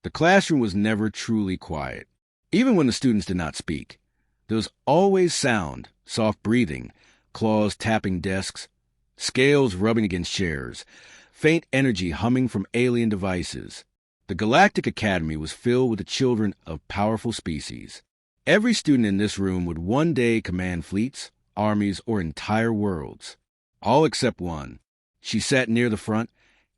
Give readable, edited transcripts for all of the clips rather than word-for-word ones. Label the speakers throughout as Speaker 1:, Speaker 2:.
Speaker 1: The classroom was never truly quiet. Even when the students did not speak, there was always sound, soft breathing, claws tapping desks, scales rubbing against chairs, faint energy humming from alien devices. The Galactic Academy was filled with the children of powerful species. Every student in this room would one day command fleets, armies, or entire worlds. All except one. She sat near the front,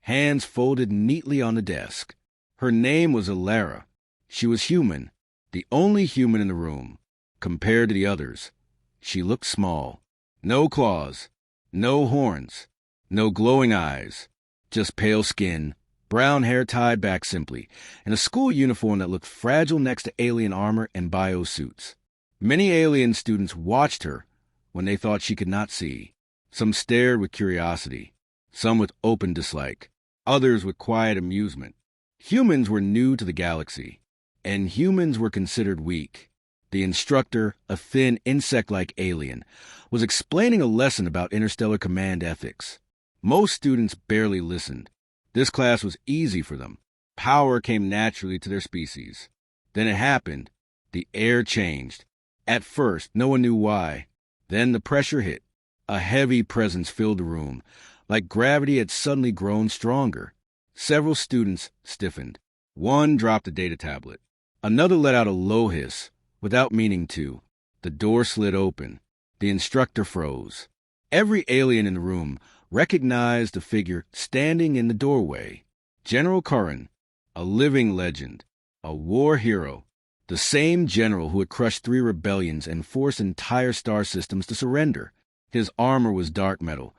Speaker 1: hands folded neatly on the desk. Her name was Alara. She was human, the only human in the room. Compared to the others, she looked small. No claws, no horns, no glowing eyes, just pale skin, brown hair tied back simply, and a school uniform that looked fragile next to alien armor and biosuits. Many alien students watched her when they thought she could not see. Some stared with curiosity, some with open dislike, others with quiet amusement. Humans were new to the galaxy, and humans were considered weak. The instructor, a thin, insect-like alien, was explaining a lesson about interstellar command ethics. Most students barely listened. This class was easy for them. Power came naturally to their species. Then it happened. The air changed. At first, no one knew why. Then the pressure hit. A heavy presence filled the room, like gravity had suddenly grown stronger. Several students stiffened. One dropped a data tablet. Another let out a low hiss. Without meaning to, the door slid open. The instructor froze. Every alien in the room recognized the figure standing in the doorway. General Curran, a living legend, a war hero, the same general who had crushed 3 rebellions and forced entire star systems to surrender. His armor was dark metal,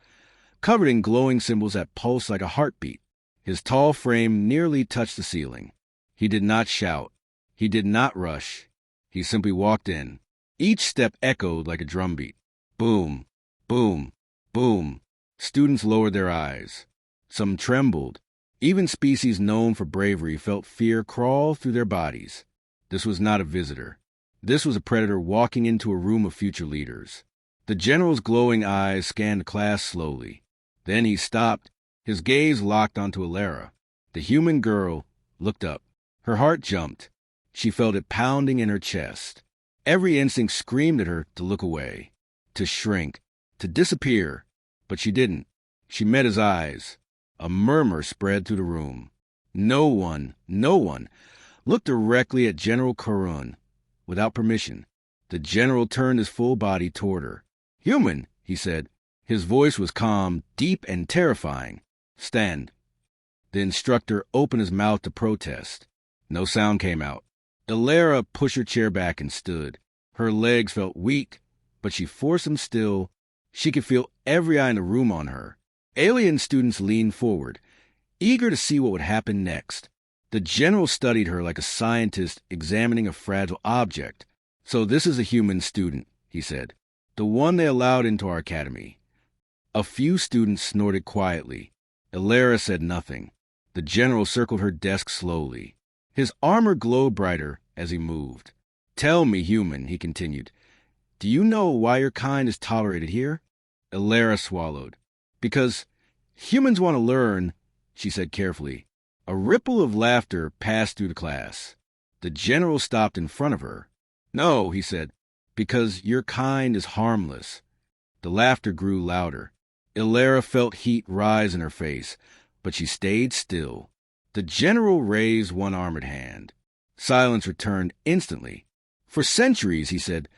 Speaker 1: covered in glowing symbols that pulsed like a heartbeat. His tall frame nearly touched the ceiling. He did not shout. He did not rush. He simply walked in. Each step echoed like a drumbeat. Boom, boom, boom. Students lowered their eyes. Some trembled. Even species known for bravery felt fear crawl through their bodies. This was not a visitor. This was a predator walking into a room of future leaders. The general's glowing eyes scanned the class slowly. Then he stopped. His gaze locked onto Alara. The human girl looked up. Her heart jumped. She felt it pounding in her chest. Every instinct screamed at her to look away, to shrink, to disappear. But she didn't. She met his eyes. A murmur spread through the room. No one looked directly at General Curran without permission. The general turned his full body toward her. "Human," he said. His voice was calm, deep, and terrifying. "Stand." The instructor opened his mouth to protest. No sound came out. Alara pushed her chair back and stood. Her legs felt weak, but she forced them still. She could feel every eye in the room on her. Alien students leaned forward, eager to see what would happen next. The general studied her like a scientist examining a fragile object. "So this is a human student," he said. "The one they allowed into our academy." A few students snorted quietly. Alara said nothing. The general circled her desk slowly. His armor glowed brighter as he moved. "Tell me, human," he continued, "do you know why your kind is tolerated here?" Alara swallowed. "Because humans want to learn," she said carefully. A ripple of laughter passed through the class. The general stopped in front of her. "No," he said, "because your kind is harmless." The laughter grew louder. Alara felt heat rise in her face, but she stayed still. The general raised one armored hand. Silence returned instantly. "For centuries," he said,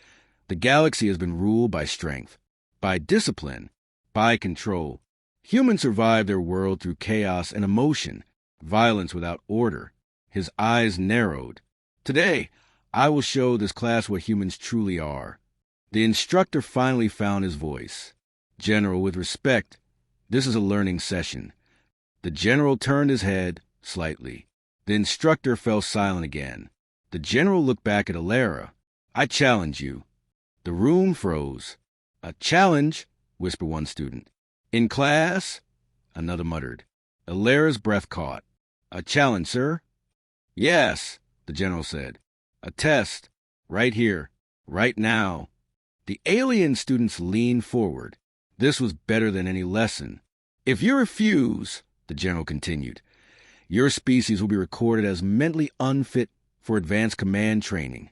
Speaker 1: "the galaxy has been ruled by strength, by discipline, by control. Humans survived their world through chaos and emotion, violence without order." His eyes narrowed. "Today, I will show this class what humans truly are." The instructor finally found his voice. "General, with respect, this is a learning session." The general turned his head slightly. The instructor fell silent again. The general looked back at Alara. "I challenge you." The room froze. "A challenge?" whispered one student. "In class?" another muttered. Alara's breath caught. "A challenge, sir?" "Yes," the general said. "A test. Right here. Right now." The alien students leaned forward. This was better than any lesson. "If you refuse," the general continued, Your species will be recorded as mentally unfit for advanced command training.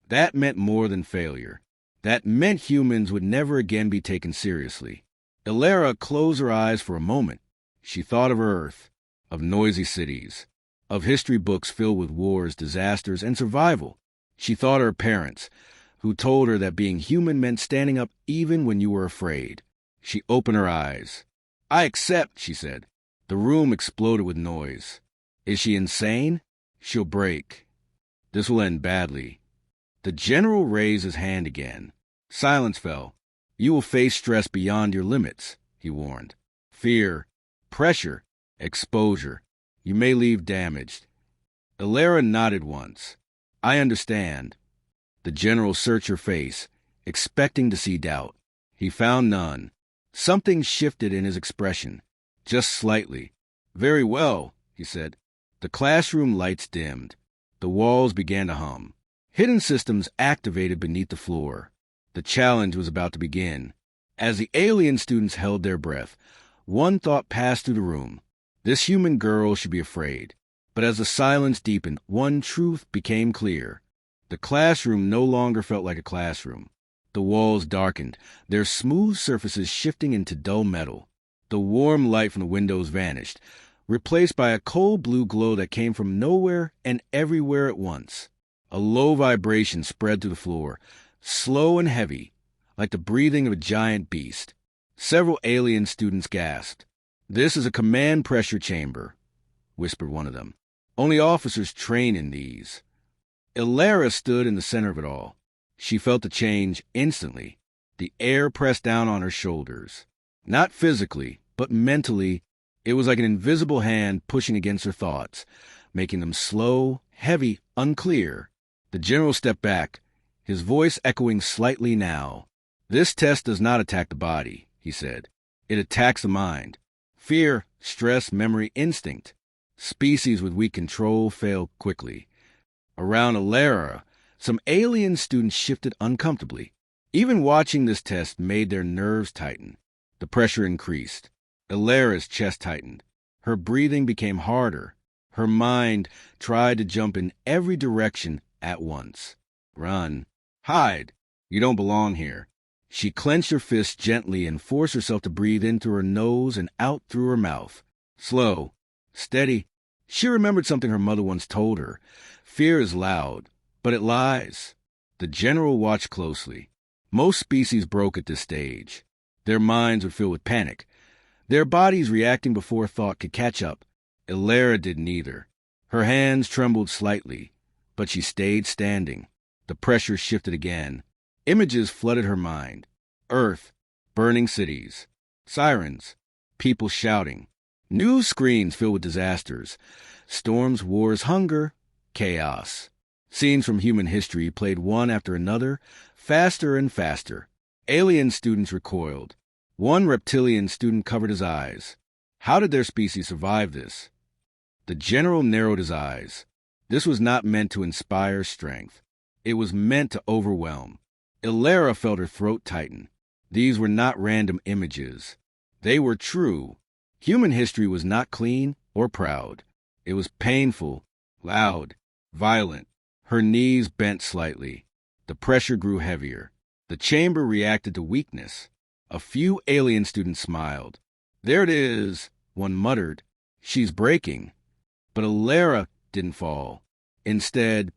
Speaker 1: That meant more than failure. That meant humans would never again be taken seriously. Ilara closed her eyes for a moment. She thought of Earth, of noisy cities, of history books filled with wars, disasters, and survival. She thought of her parents, who told her that being human meant standing up even when you were afraid. She opened her eyes. "I accept," she said. The room exploded with noise. Is she insane? She'll break. This will end badly. The general raised his hand again. Silence fell. "You will face stress beyond your limits," he warned. "Fear, pressure, exposure. You may leave damaged." Ilara nodded once. "I understand." The general searched her face, expecting to see doubt. He found none. Something shifted in his expression, just slightly. "Very well," he said. The classroom lights dimmed. The walls began to hum. Hidden systems activated beneath the floor. The challenge was about to begin. As the alien students held their breath, one thought passed through the room. This human girl should be afraid. But as the silence deepened, one truth became clear. The classroom no longer felt like a classroom. The walls darkened, their smooth surfaces shifting into dull metal. The warm light from the windows vanished, replaced by a cold blue glow that came from nowhere and everywhere at once. A low vibration spread through the floor, slow and heavy, like the breathing of a giant beast. Several alien students gasped. "This is a command pressure chamber," whispered one of them. "Only officers train in these." Ilara stood in the center of it all. She felt the change instantly. The air pressed down on her shoulders. Not physically, but mentally, it was like an invisible hand pushing against her thoughts, making them slow, heavy, unclear. The general stepped back, his voice echoing slightly now. "This test does not attack the body," he said. "It attacks the mind. Fear, stress, memory, instinct. Species with weak control fail quickly." Around Ilara, some alien students shifted uncomfortably. Even watching this test made their nerves tighten. The pressure increased. Ilara's chest tightened. Her breathing became harder. Her mind tried to jump in every direction at once. "Run. Hide. You don't belong here." She clenched her fists gently and forced herself to breathe in through her nose and out through her mouth. Slow. Steady. She remembered something her mother once told her. Fear is loud, but it lies. The general watched closely. Most species broke at this stage. Their minds would fill with panic, their bodies reacting before thought could catch up. Ilara did neither. Her hands trembled slightly, but she stayed standing. The pressure shifted again. Images flooded her mind. Earth, burning cities, sirens, people shouting, news screens filled with disasters, storms, wars, hunger, chaos. Scenes from human history played one after another, faster and faster. Alien students recoiled. One reptilian student covered his eyes. How did their species survive this? The general narrowed his eyes. This was not meant to inspire strength. It was meant to overwhelm. Ilara felt her throat tighten. These were not random images. They were true. Human history was not clean or proud. It was painful, loud, violent. Her knees bent slightly. The pressure grew heavier. The chamber reacted to weakness. A few alien students smiled. "There it is," one muttered. "She's breaking." But Ilara didn't fall. Instead,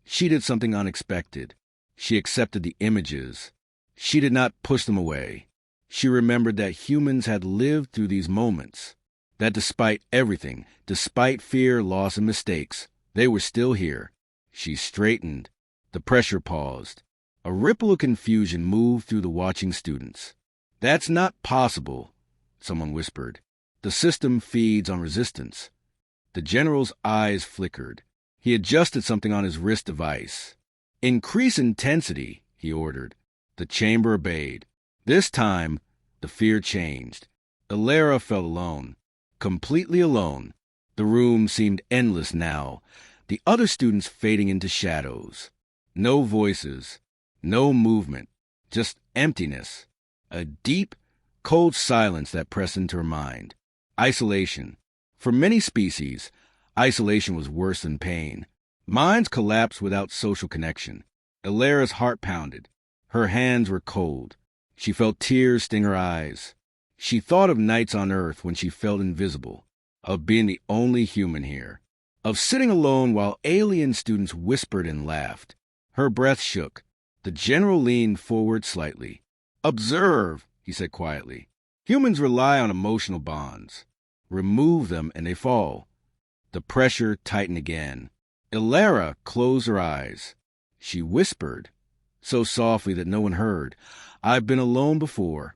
Speaker 1: she did something unexpected. She accepted the images. She did not push them away. She remembered that humans had lived through these moments, that despite everything, despite fear, loss, and mistakes, they were still here. She straightened. The pressure paused. A ripple of confusion moved through the watching students. "That's not possible," someone whispered. "The system feeds on resistance." The general's eyes flickered. He adjusted something on his wrist device. "Increase intensity," he ordered. The chamber obeyed. This time, the fear changed. Ilara felt alone. Completely alone. The room seemed endless now, the other students fading into shadows. No voices, no movement, just emptiness. A deep, cold silence that pressed into her mind. Isolation. For many species, Isolation was worse than pain. Minds collapsed without social connection. Ilara's heart pounded. Her hands were cold. She felt tears sting her eyes. She thought of nights on Earth when she felt invisible, of being the only human here, of sitting alone while alien students whispered and laughed. Her breath shook. The general leaned forward slightly. "Observe," he said quietly. "Humans rely on emotional bonds. Remove them and they fall." The pressure tightened again. Ilara closed her eyes. She whispered, so softly that no one heard, "I've been alone before."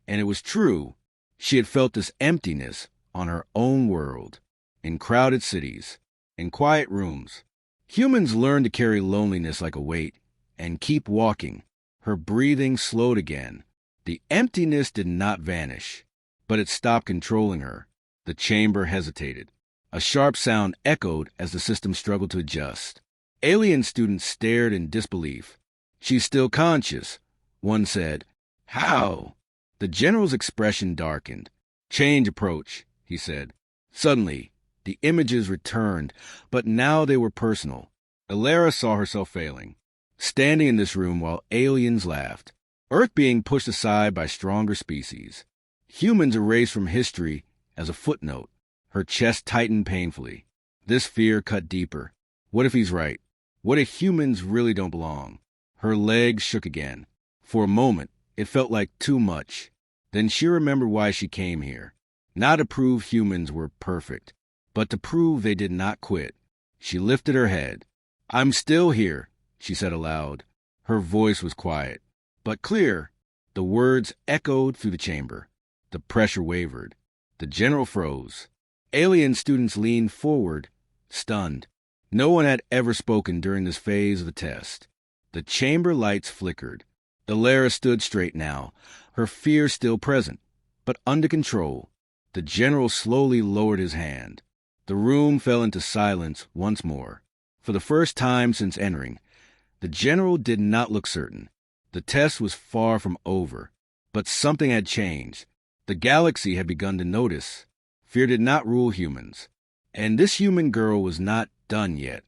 Speaker 1: And it was true. She had felt this emptiness on her own world, in crowded cities, in quiet rooms. Humans learn to carry loneliness like a weight and keep walking. Her breathing slowed again. The emptiness did not vanish, but it stopped controlling her. The chamber hesitated. A sharp sound echoed as the system struggled to adjust. Alien students stared in disbelief. "She's still conscious," one said. "How?" The general's expression darkened. "Change approach," he said. Suddenly, the images returned, but now they were personal. Ilara saw herself failing, standing in this room while aliens laughed. Earth being pushed aside by stronger species. Humans erased from history as a footnote. Her chest tightened painfully. This fear cut deeper. What if he's right? What if humans really don't belong? Her legs shook again. For a moment, it felt like too much. Then she remembered why she came here. Not to prove humans were perfect, but to prove they did not quit. She lifted her head. "I'm still here," she said aloud. Her voice was quiet, but clear. The words echoed through the chamber. The pressure wavered. The general froze. Alien students leaned forward, stunned. No one had ever spoken during this phase of the test. The chamber lights flickered. Ilara stood straight now, her fear still present, but under control. The general slowly lowered his hand. The room fell into silence once more. For the first time since entering, the general did not look certain. The test was far from over, but something had changed. The galaxy had begun to notice. Fear did not rule humans, and this human girl was not done yet.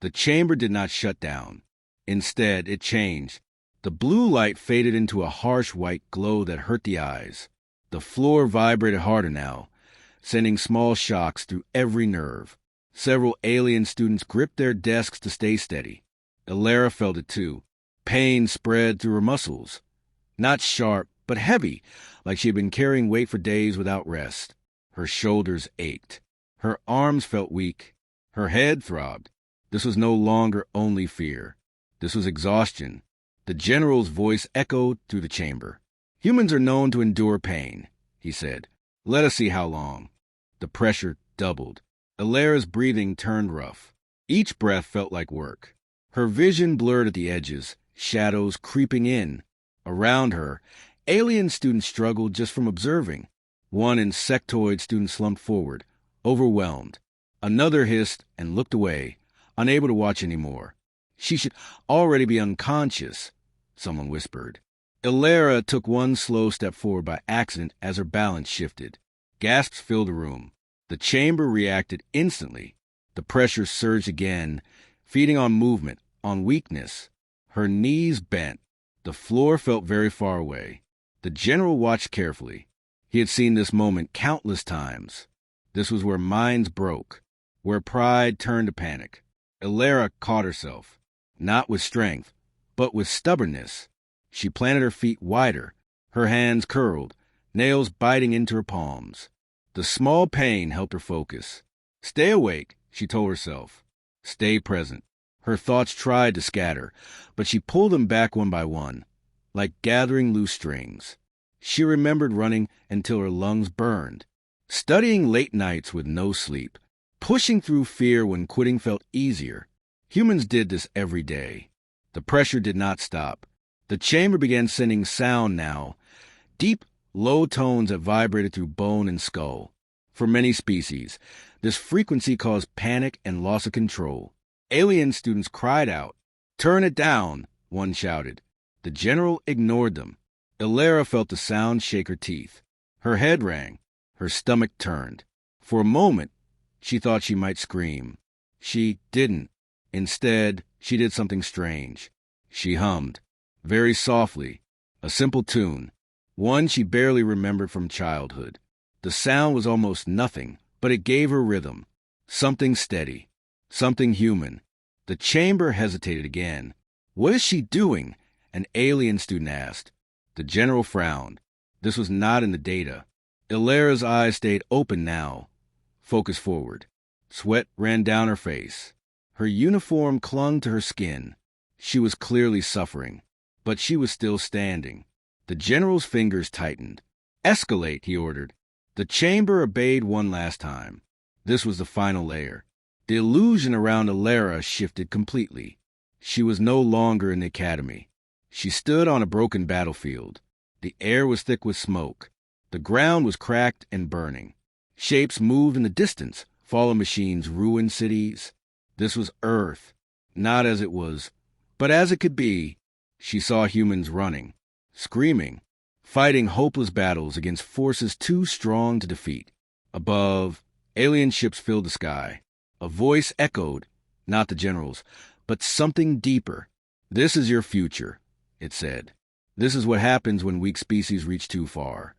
Speaker 1: The chamber did not shut down. Instead, it changed. The blue light faded into a harsh white glow that hurt the eyes. The floor vibrated harder now, sending small shocks through every nerve. Several alien students gripped their desks to stay steady. Ilara felt it too. Pain spread through her muscles. Not sharp, but heavy, like she had been carrying weight for days without rest. Her shoulders ached. Her arms felt weak. Her head throbbed. This was no longer only fear. This was exhaustion. The general's voice echoed through the chamber. "Humans are known to endure pain," he said. "Let us see how long." The pressure doubled. Ilara's breathing turned rough. Each breath felt like work. Her vision blurred at the edges, shadows creeping in. Around her, alien students struggled just from observing. One insectoid student slumped forward, overwhelmed. Another hissed and looked away, unable to watch anymore. "She should already be unconscious," someone whispered. Ilara took one slow step forward by accident as her balance shifted. Gasps filled the room. The chamber reacted instantly. The pressure surged again, feeding on movement, on weakness. Her knees bent. The floor felt very far away. The general watched carefully. He had seen this moment countless times. This was where minds broke, where pride turned to panic. Ilara caught herself, not with strength, but with stubbornness. She planted her feet wider, her hands curled, nails biting into her palms. The small pain helped her focus. "Stay awake," she told herself. "Stay present." Her thoughts tried to scatter, but she pulled them back one by one, like gathering loose strings. She remembered running until her lungs burned, studying late nights with no sleep, pushing through fear when quitting felt easier. Humans did this every day. The pressure did not stop. The chamber began sending sound now, deep, low tones that vibrated through bone and skull. For many species, this frequency caused panic and loss of control. Alien students cried out. "Turn it down," one shouted. The general ignored them. Ilara felt the sound shake her teeth. Her head rang. Her stomach turned. For a moment, She thought she might scream. She didn't. Instead, she did something strange. She hummed, very softly, a simple tune, one she barely remembered from childhood. The sound was almost nothing, but it gave her rhythm, something steady, something human. The chamber hesitated again. "What is she doing?" an alien student asked. The general frowned. This was not in the data. Ilara's eyes stayed open now. Focus forward. Sweat ran down her face. Her uniform clung to her skin. She was clearly suffering, but she was still standing. The general's fingers tightened. "Escalate," he ordered. The chamber obeyed one last time. This was the final layer. The illusion around Ilara shifted completely. She was no longer in the academy. She stood on a broken battlefield. The air was thick with smoke. The ground was cracked and burning. Shapes moved in the distance. Fallen machines ruined cities. This was Earth, not as it was, but as it could be. She saw humans running, screaming, fighting hopeless battles against forces too strong to defeat. Above, alien ships filled the sky. A voice echoed, not the general's, but something deeper. "This is your future," it said. "This is what happens when weak species reach too far."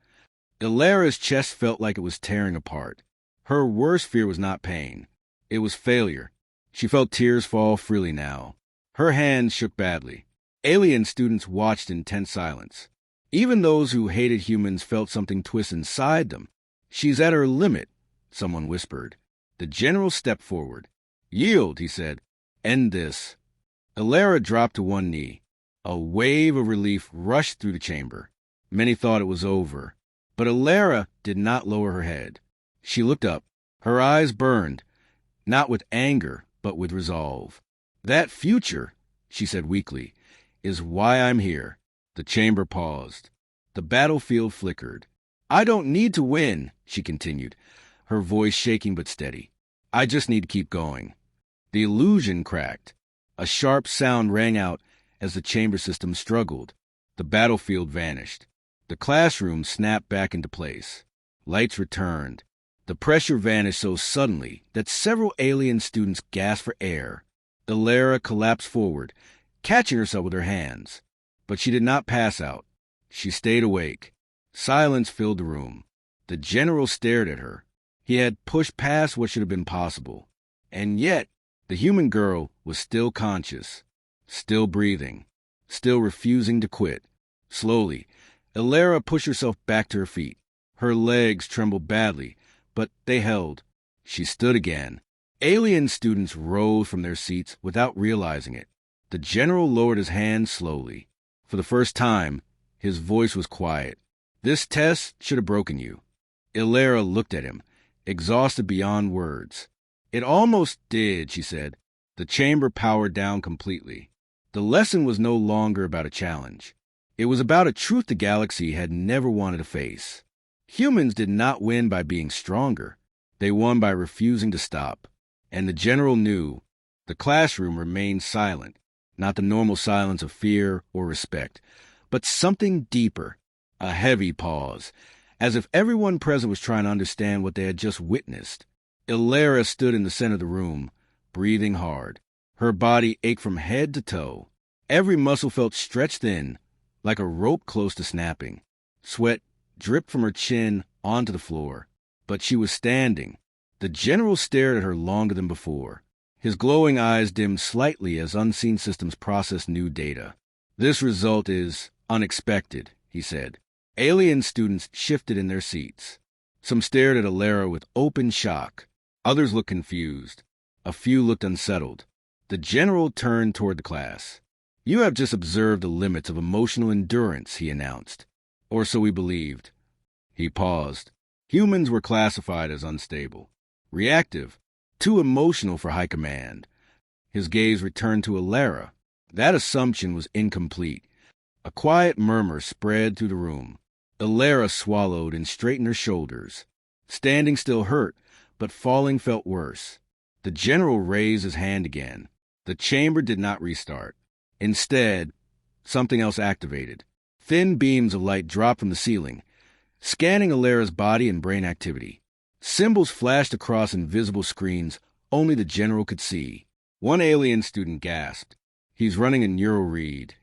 Speaker 1: Ilara's chest felt like it was tearing apart. Her worst fear was not pain. It was failure. She felt tears fall freely now. Her hands shook badly. Alien students watched in tense silence. Even those who hated humans felt something twist inside them. "She's at her limit," someone whispered. The general stepped forward. "Yield," he said. "End this." Ilara dropped to one knee. A wave of relief rushed through the chamber. Many thought it was over. But Ilara did not lower her head. She looked up. Her eyes burned, not with anger, but with resolve. "That future," she said weakly, "is why I'm here." The chamber paused. The battlefield flickered. "I don't need to win," she continued, her voice shaking but steady. "I just need to keep going." The illusion cracked. A sharp sound rang out as the chamber system struggled. The battlefield vanished. The classroom snapped back into place. Lights returned. The pressure vanished so suddenly that several alien students gasped for air. Ilara collapsed forward, catching herself with her hands. But she did not pass out. She stayed awake. Silence filled the room. The general stared at her. He had pushed past what should have been possible. And yet, the human girl was still conscious, still breathing, still refusing to quit. Slowly, Ilara pushed herself back to her feet. Her legs trembled badly, but they held. She stood again. Alien students rose from their seats without realizing it. The general lowered his hand slowly. For the first time, his voice was quiet. "This test should have broken you." Ilara looked at him, exhausted beyond words. "It almost did," she said. The chamber powered down completely. The lesson was no longer about a challenge. It was about a truth the galaxy had never wanted to face. Humans did not win by being stronger. They won by refusing to stop. And the general knew. The classroom remained silent, not the normal silence of fear or respect, but something deeper, a heavy pause, as if everyone present was trying to understand what they had just witnessed. Ilara stood in the center of the room, breathing hard. Her body ached from head to toe. Every muscle felt stretched thin, like a rope close to snapping. Sweat dripped from her chin onto the floor. But she was standing. The general stared at her longer than before. His glowing eyes dimmed slightly as unseen systems processed new data. "This result is unexpected," he said. Alien students shifted in their seats. Some stared at Ilara with open shock. Others looked confused. A few looked unsettled. The general turned toward the class. "You have just observed the limits of emotional endurance," he announced. "Or so we believed." He paused. Humans were classified as unstable, reactive, too emotional for high command. His gaze returned to Ilara. That assumption was incomplete. A quiet murmur spread through the room. Ilara swallowed and straightened her shoulders. Standing still hurt, but falling felt worse. The general raised his hand again. The chamber did not restart. Instead, something else activated. Thin beams of light dropped from the ceiling, scanning Ilara's body and brain activity. Symbols flashed across invisible screens only the general could see. One alien student gasped. "He's running a neural read."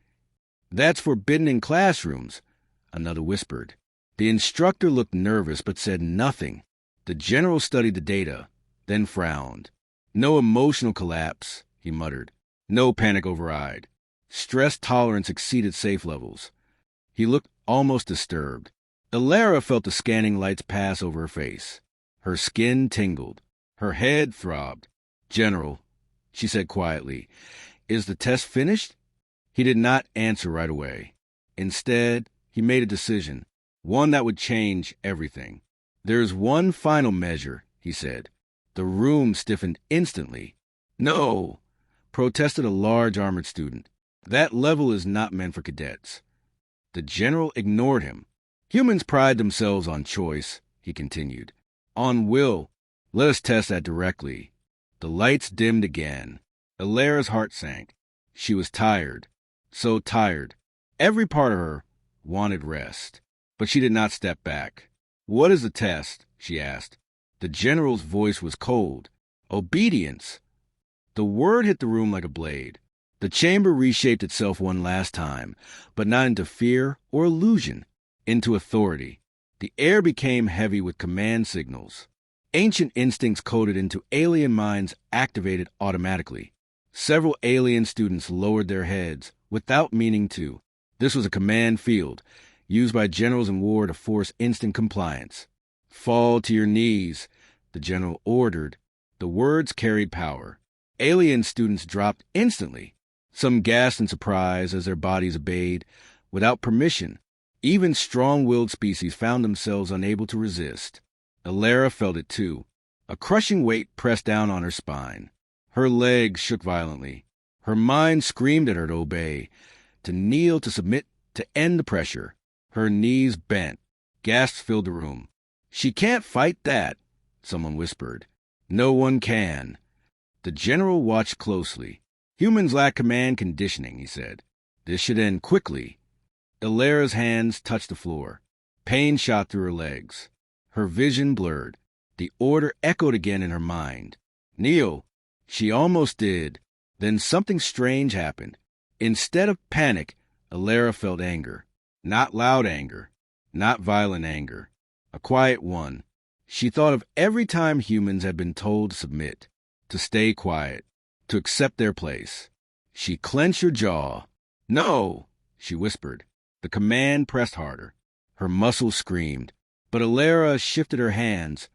Speaker 1: "That's forbidden in classrooms," another whispered. The instructor looked nervous but said nothing. The general studied the data, then frowned. "No emotional collapse," he muttered. "No panic override. Stress tolerance exceeded safe levels." He looked almost disturbed. Alara felt the scanning lights pass over her face. Her skin tingled. Her head throbbed. "General," she said quietly, "is the test finished?" He did not answer right away. Instead, he made a decision, one that would change everything. "There's one final measure," he said. The room stiffened instantly. "No," protested a large armored student. "That level is not meant for cadets." The general ignored him. "Humans pride themselves on choice," he continued. "On will. Let us test that directly." The lights dimmed again. Alara's heart sank. She was tired. So tired. Every part of her wanted rest. But she did not step back. "What is the test?" she asked. The general's voice was cold. "Obedience." The word hit the room like a blade. The chamber reshaped itself one last time, but not into fear or illusion, into authority. The air became heavy with command signals. Ancient instincts coded into alien minds activated automatically. Several alien students lowered their heads, without meaning to. This was a command field, used by generals in war to force instant compliance. "Fall to your knees," the general ordered. The words carried power. Alien students dropped instantly. Some gasped in surprise as their bodies obeyed, without permission. Even strong-willed species found themselves unable to resist. Alara felt it too. A crushing weight pressed down on her spine. Her legs shook violently. Her mind screamed at her to obey, to kneel, to submit, to end the pressure. Her knees bent. Gasps filled the room. "She can't fight that," someone whispered. "No one can." The general watched closely. "Humans lack command conditioning," he said. "This should end quickly." Alara's hands touched the floor. Pain shot through her legs. Her vision blurred. The order echoed again in her mind. "Kneel." She almost did. Then something strange happened. Instead of panic, Alara felt anger. Not loud anger. Not violent anger. A quiet one. She thought of every time humans had been told to submit, to stay quiet, to accept their place. She clenched her jaw. "No," she whispered. The command pressed harder. Her muscles screamed. But Alara shifted her hands,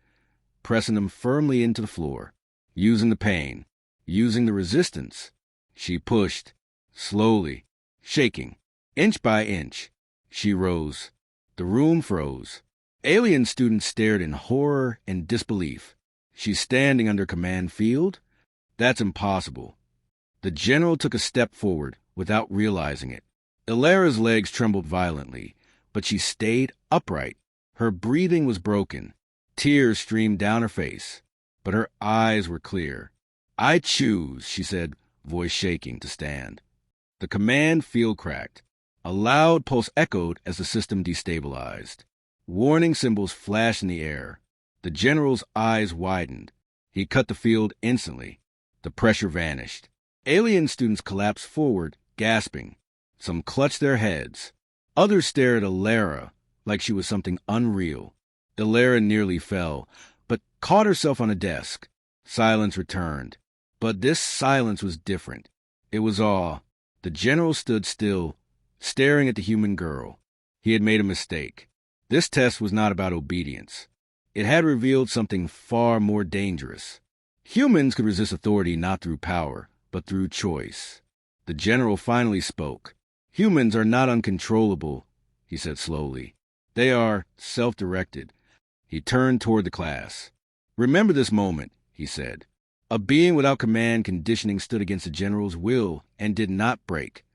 Speaker 1: pressing them firmly into the floor, using the pain, using the resistance. She pushed, slowly, shaking, inch by inch. She rose. The room froze. Alien students stared in horror and disbelief. "She's standing under command field? That's impossible." The general took a step forward without realizing it. Alara's legs trembled violently, but she stayed upright. Her breathing was broken. Tears streamed down her face, but her eyes were clear. "I choose," she said, voice shaking, to stand. The command field cracked. A loud pulse echoed as the system destabilized. Warning symbols flashed in the air. The general's eyes widened. He cut the field instantly. The pressure vanished. Alien students collapsed forward, gasping. Some clutched their heads. Others stared at Alara like she was something unreal. Alara nearly fell, but caught herself on a desk. Silence returned. But this silence was different. It was awe. The general stood still, staring at the human girl. He had made a mistake. This test was not about obedience. It had revealed something far more dangerous. Humans could resist authority not through power, but through choice. The general finally spoke. "Humans are not uncontrollable," he said slowly. "They are self-directed." He turned toward the class. "Remember this moment," he said. A being without command conditioning stood against the general's will and did not break.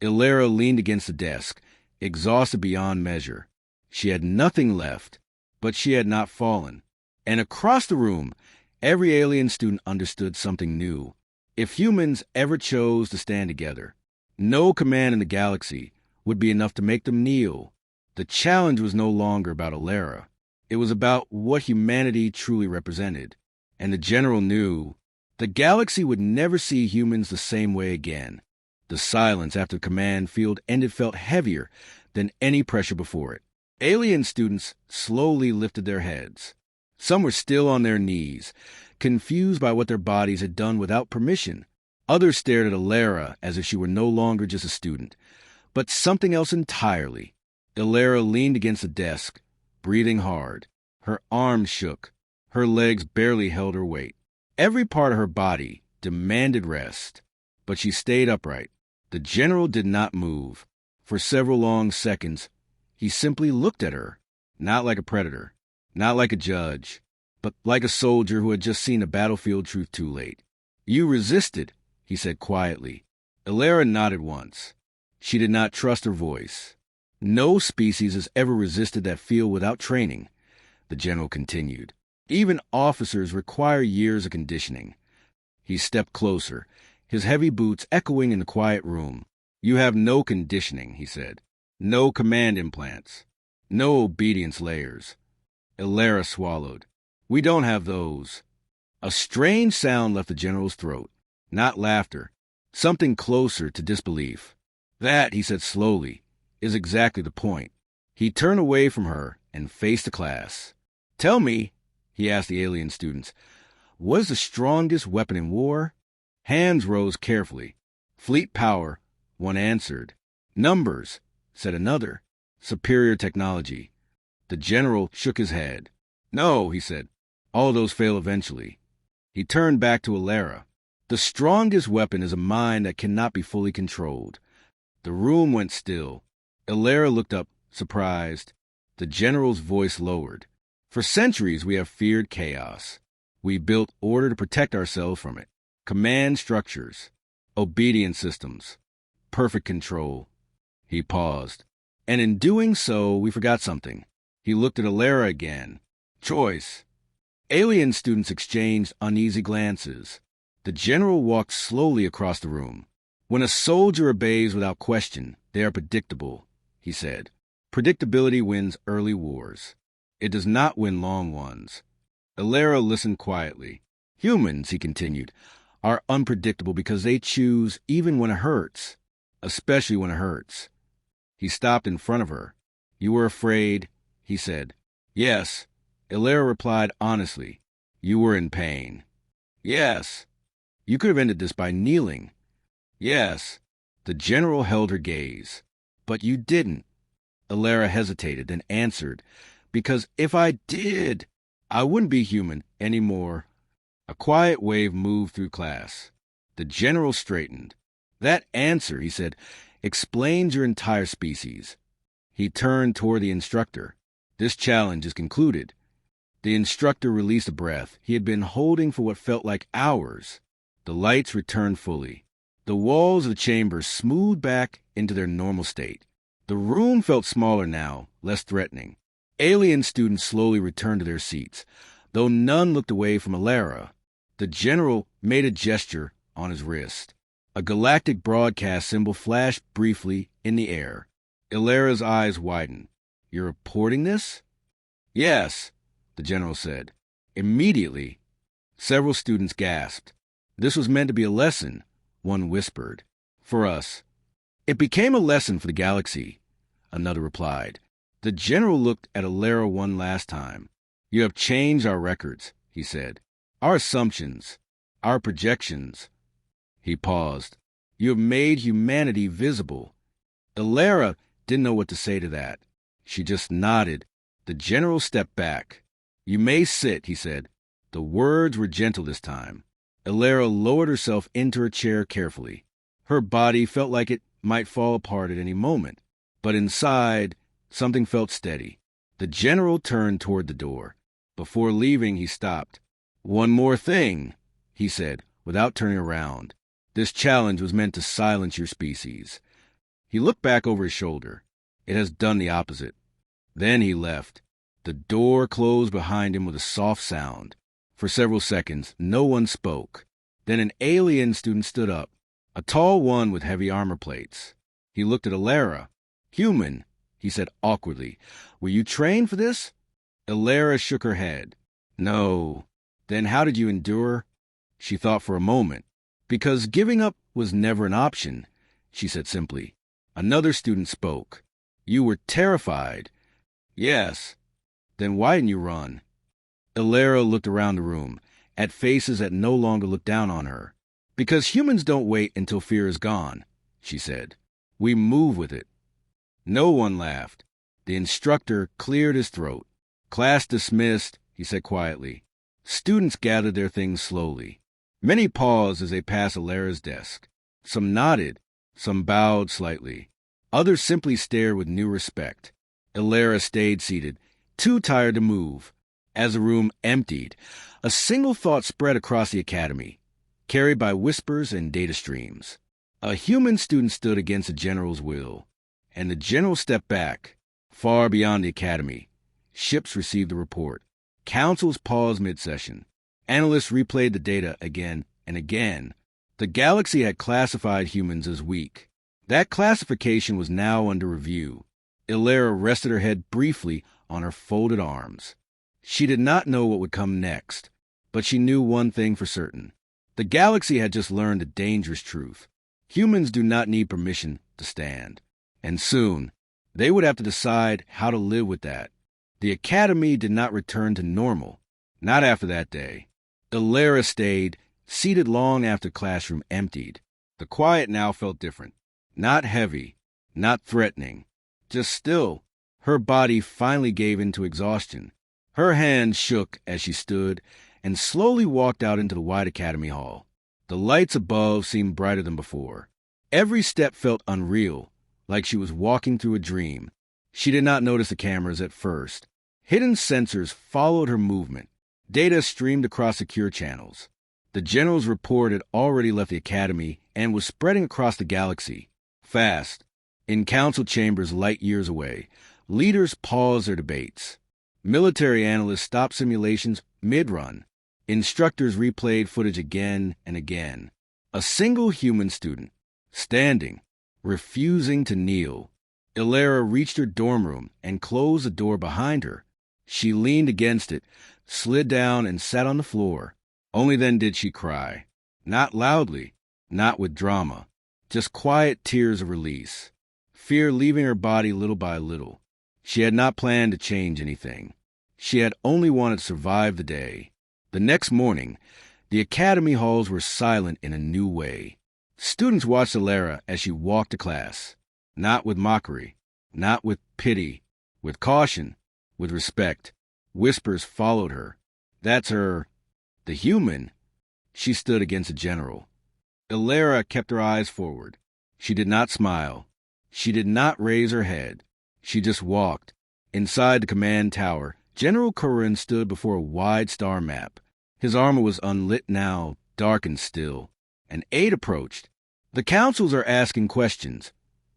Speaker 1: Alara leaned against the desk, exhausted beyond measure. She had nothing left, but she had not fallen. And across the room, every alien student understood something new. If humans ever chose to stand together, no command in the galaxy would be enough to make them kneel. The challenge was no longer about Alara. It was about what humanity truly represented. And the general knew the galaxy would never see humans the same way again. The silence after the command field ended felt heavier than any pressure before it. Alien students slowly lifted their heads. Some were still on their knees, confused by what their bodies had done without permission. Others stared at Alara as if she were no longer just a student, but something else entirely. Alara leaned against the desk, breathing hard. Her arms shook. Her legs barely held her weight. Every part of her body demanded rest, but she stayed upright. The general did not move. For several long seconds, he simply looked at her, not like a predator, not like a judge, but like a soldier who had just seen a battlefield truth too late. "You resisted," he said quietly. Alara nodded once. She did not trust her voice. "No species has ever resisted that field without training," the general continued. "Even officers require years of conditioning." He stepped closer, his heavy boots echoing in the quiet room. "You have no conditioning," he said. "No command implants. No obedience layers." Alara swallowed. "We don't have those." A strange sound left the general's throat. Not laughter. Something closer to disbelief. "That," he said slowly, "is exactly the point." He turned away from her and faced the class. "Tell me," he asked the alien students, "what is the strongest weapon in war?" Hands rose carefully. "Fleet power," one answered. "Numbers," said another. "Superior technology." The general shook his head. "No," he said. "All those fail eventually." He turned back to Alara. "The strongest weapon is a mind that cannot be fully controlled." The room went still. Alara looked up, surprised. The general's voice lowered. "For centuries we have feared chaos. We built order to protect ourselves from it. Command structures, obedience systems, perfect control." He paused. "And in doing so, we forgot something." He looked at Alara again. "Choice." Alien students exchanged uneasy glances. The general walked slowly across the room. "When a soldier obeys without question, they are predictable," he said. "Predictability wins early wars. It does not win long ones." Alara listened quietly. "Humans," he continued, "are unpredictable because they choose even when it hurts, especially when it hurts." He stopped in front of her. "You were afraid," he said. "Yes." Alara replied honestly. "You were in pain." "Yes." "You could have ended this by kneeling." "Yes." The general held her gaze. "But you didn't." Alara hesitated, then answered, "Because if I did, I wouldn't be human anymore." A quiet wave moved through class. The general straightened. "That answer," he said, "explains your entire species." He turned toward the instructor. "This challenge is concluded." The instructor released a breath he had been holding for what felt like hours. The lights returned fully. The walls of the chamber smoothed back into their normal state. The room felt smaller now, less threatening. Alien students slowly returned to their seats, though none looked away from Alara. The general made a gesture on his wrist. A galactic broadcast symbol flashed briefly in the air. Alara's eyes widened. "You're reporting this?" "Yes," the general said. Immediately, several students gasped. "This was meant to be a lesson," one whispered. "For us." "It became a lesson for the galaxy," another replied. The general looked at Alara one last time. "You have changed our records," he said. "Our assumptions, our projections." He paused. "You have made humanity visible." Alara didn't know what to say to that. She just nodded. The general stepped back. "You may sit," he said. The words were gentle this time. Alara lowered herself into her chair carefully. Her body felt like it might fall apart at any moment, but inside, something felt steady. The general turned toward the door. Before leaving, he stopped. "One more thing," he said, without turning around. "This challenge was meant to silence your species." He looked back over his shoulder. "It has done the opposite." Then he left. The door closed behind him with a soft sound. For several seconds, no one spoke. Then an alien student stood up, a tall one with heavy armor plates. He looked at Alara. "Human," he said awkwardly, "were you trained for this?" Ilara shook her head. No. Then how did you endure? She thought for a moment. Because giving up was never an option, she said simply. Another student spoke. You were terrified. Yes. Then why didn't you run? Ilara looked around the room, at faces that no longer looked down on her. Because humans don't wait until fear is gone, she said. We move with it. No one laughed. The instructor cleared his throat. Class dismissed, he said quietly. Students gathered their things slowly. Many paused as they passed Ilara's desk. Some nodded, some bowed slightly. Others simply stared with new respect. Ilara stayed seated, too tired to move. As the room emptied, a single thought spread across the academy, carried by whispers and data streams. A human student stood against the general's will, and the general stepped back, far beyond the academy. Ships received the report. Councils paused mid-session. Analysts replayed the data again and again. The galaxy had classified humans as weak. That classification was now under review. Ilara rested her head briefly on her folded arms. She did not know what would come next, but she knew one thing for certain. The galaxy had just learned a dangerous truth. Humans do not need permission to stand. And soon, they would have to decide how to live with that. The academy did not return to normal, not after that day. Ilara stayed, seated long after classroom emptied. The quiet now felt different. Not heavy, not threatening, just still. Her body finally gave in to exhaustion. Her hands shook as she stood and slowly walked out into the wide academy hall. The lights above seemed brighter than before. Every step felt unreal, like she was walking through a dream. She did not notice the cameras at first. Hidden sensors followed her movement. Data streamed across secure channels. The general's report had already left the academy and was spreading across the galaxy. Fast. In council chambers light years away, leaders paused their debates. Military analysts stopped simulations mid-run. Instructors replayed footage again and again. A single human student, standing, refusing to kneel. Ilara reached her dorm room and closed the door behind her. She leaned against it, slid down, and sat on the floor. Only then did she cry. Not loudly, not with drama, just quiet tears of release. Fear leaving her body little by little. She had not planned to change anything. She had only wanted to survive the day. The next morning, the academy halls were silent in a new way. Students watched Ilara as she walked to class. Not with mockery, not with pity, with caution, with respect. Whispers followed her. That's her. The human. She stood against the general. Ilara kept her eyes forward. She did not smile. She did not raise her head. She just walked. Inside the command tower, General Curran stood before a wide star map. His armor was unlit now, dark and still. An aide approached. The councils are asking questions.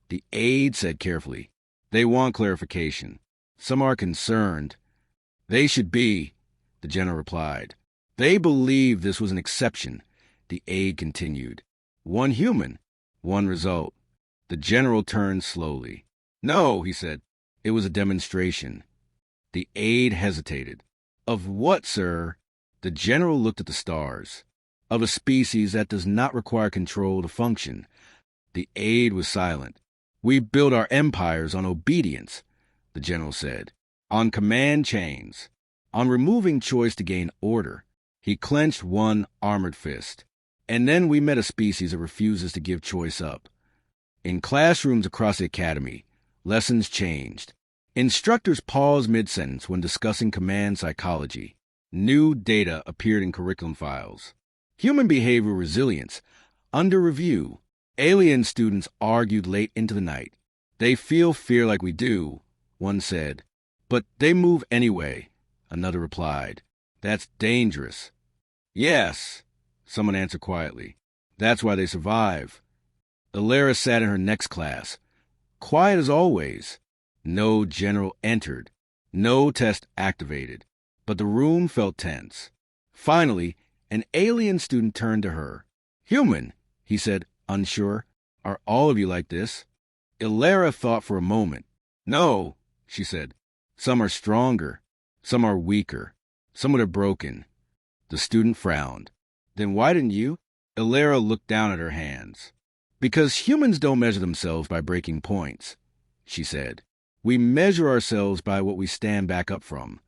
Speaker 1: The aide said carefully. They want clarification. Some are concerned. They should be, the general replied. They believe this was an exception, the aide continued. One human, one result. The general turned slowly. No, he said. It was a demonstration. The aide hesitated. Of what, sir? The general looked at the stars. Of a species that does not require control to function. The aide was silent. We build our empires on obedience, the general said. On command chains. On removing choice to gain order. He clenched one armored fist. And then we met a species that refuses to give choice up. In classrooms across the academy, lessons changed. Instructors paused mid-sentence when discussing command psychology. New data appeared in curriculum files. Human behavioral resilience, under review. Alien students argued late into the night. They feel fear like we do, one said. But they move anyway, another replied. That's dangerous. Yes, someone answered quietly. That's why they survive. Ilara sat in her next class. Quiet as always. No general entered. No test activated. But the room felt tense. Finally, an alien student turned to her. Human, he said, unsure. Are all of you like this? Ilara thought for a moment. No, she said. Some are stronger. Some are weaker. Some that are broken. The student frowned. Then why didn't you? Ilera looked down at her hands. Because humans don't measure themselves by breaking points, she said. We measure ourselves by what we stand back up from.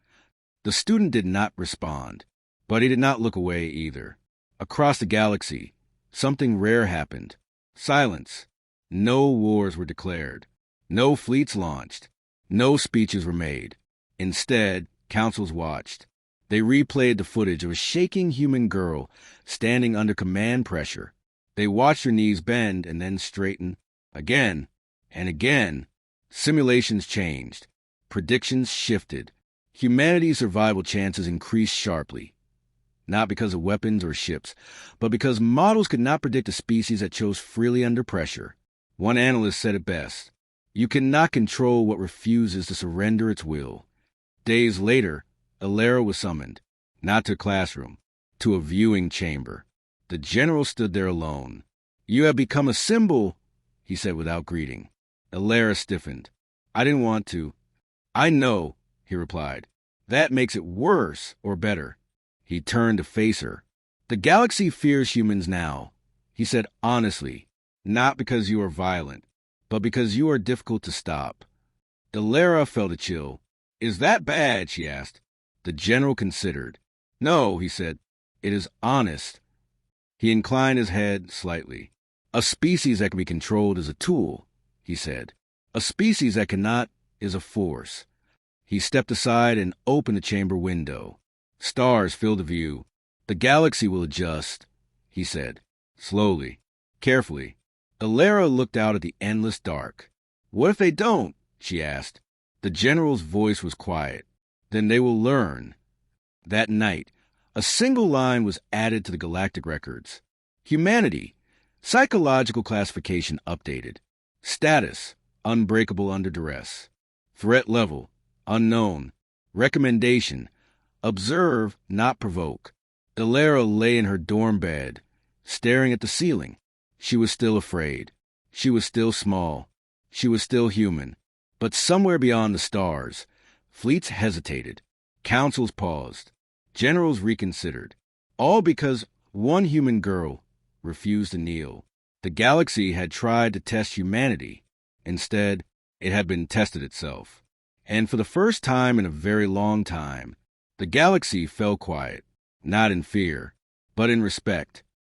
Speaker 1: The student did not respond, but he did not look away either. Across the galaxy, something rare happened. Silence. No wars were declared. No fleets launched. No speeches were made. Instead, councils watched. They replayed the footage of a shaking human girl standing under command pressure. They watched her knees bend and then straighten. Again and again. Simulations changed. Predictions shifted. Humanity's survival chances increased sharply. Not because of weapons or ships, but because models could not predict a species that chose freely under pressure. One analyst said it best. You cannot control what refuses to surrender its will. Days later, Ilera was summoned, not to a classroom, to a viewing chamber. The general stood there alone. You have become a symbol, he said without greeting. Ilera stiffened. I didn't want to. I know, he replied. That makes it worse or better. He turned to face her. The galaxy fears humans now, he said honestly, not because you are violent, but because you are difficult to stop. Ilera felt a chill. Is that bad? She asked. The general considered. No, he said. It is honest. He inclined his head slightly. A species that can be controlled is a tool, he said. A species that cannot is a force. He stepped aside and opened the chamber window. Stars filled the view. The galaxy will adjust, he said, slowly, carefully. Ilera looked out at the endless dark. What if they don't? She asked. The general's voice was quiet. Then they will learn. That night, a single line was added to the galactic records. Humanity. Psychological classification updated. Status. Unbreakable under duress. Threat level. Unknown. Recommendation. Observe, not provoke. Ilera lay in her dorm bed, staring at the ceiling. She was still afraid. She was still small. She was still human. But somewhere beyond the stars, fleets hesitated. Councils paused. Generals reconsidered. All because one human girl refused to kneel. The galaxy had tried to test humanity. Instead, it had been tested itself. And for the first time in a very long time, the galaxy fell quiet, not in fear, but in respect.